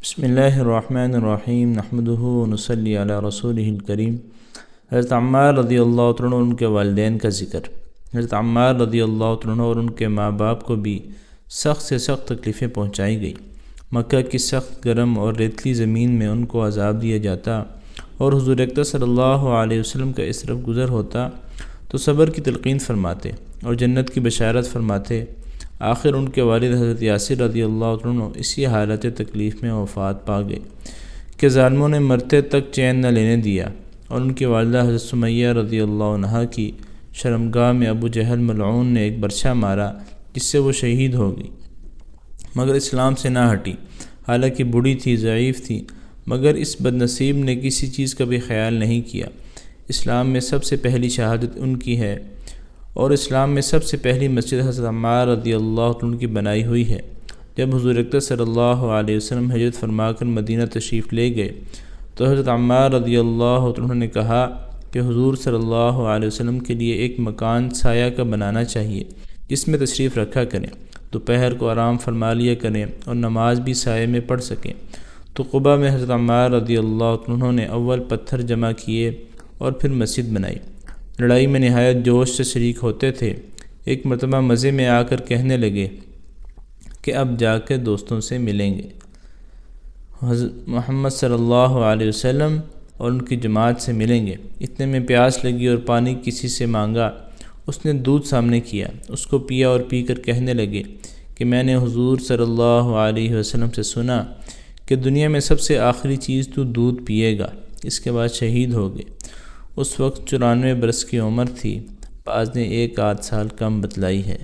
بسم اللہ الرحمن الرحیم نحمدہ ونصلی علی رسولہ الکریم۔ حضرت عمار رضی اللہ عنہ اور ان کے والدین کا ذکر۔ حضرت عمار رضی اللہ عنہ اور ان کے ماں باپ کو بھی سخت سے سخت تکلیفیں پہنچائی گئی۔ مکہ کی سخت گرم اور ریتلی زمین میں ان کو عذاب دیا جاتا اور حضور اکرم صلی اللہ علیہ وسلم کا اس طرف گزر ہوتا تو صبر کی تلقین فرماتے اور جنت کی بشارت فرماتے۔ آخر ان کے والد حضرت یاسر رضی اللہ عنہ اسی حالت تکلیف میں وفات پا گئے کہ ظالموں نے مرتے تک چین نہ لینے دیا، اور ان کی والدہ حضرت سمیہ رضی اللہ عنہا کی شرمگاہ میں ابو جہل ملعون نے ایک برچھا مارا جس سے وہ شہید ہو گئی، مگر اسلام سے نہ ہٹی۔ حالانکہ بوڑھی تھی، ضعیف تھی، مگر اس بد نصیب نے کسی چیز کا بھی خیال نہیں کیا۔ اسلام میں سب سے پہلی شہادت ان کی ہے، اور اسلام میں سب سے پہلی مسجد حضرت عمار رضی اللہ عنہ کی بنائی ہوئی ہے۔ جب حضور اکرم صلی اللہ علیہ وسلم ہجرت فرما کر مدینہ تشریف لے گئے تو حضرت عمار رضی اللہ عنہ نے کہا کہ حضور صلی اللہ علیہ وسلم کے لیے ایک مکان سایہ کا بنانا چاہیے جس میں تشریف رکھا کریں، دوپہر کو آرام فرما لیا کریں اور نماز بھی سائے میں پڑھ سکیں۔ تو قباء میں حضرت عمار رضی اللہ عنہ نے اول پتھر جمع کیے اور پھر مسجد بنائی۔ لڑائی میں نہایت جوش سے شریک ہوتے تھے۔ ایک مرتبہ مزے میں آ کر کہنے لگے کہ اب جا کے دوستوں سے ملیں گے۔ حضرت محمد صلی اللہ علیہ وسلم اور ان کی جماعت سے ملیں گے۔ اتنے میں پیاس لگی اور پانی کسی سے مانگا۔ اس نے دودھ سامنے کیا، اس کو پیا اور پی کر کہنے لگے کہ میں نے حضور صلی اللہ علیہ وسلم سے سنا کہ دنیا میں سب سے آخری چیز تو دودھ پیے گا، اس کے بعد شہید ہو گئے۔ اس وقت 94 برس کی عمر تھی، بعض نے 1 آدھ سال کم بتلائی ہے۔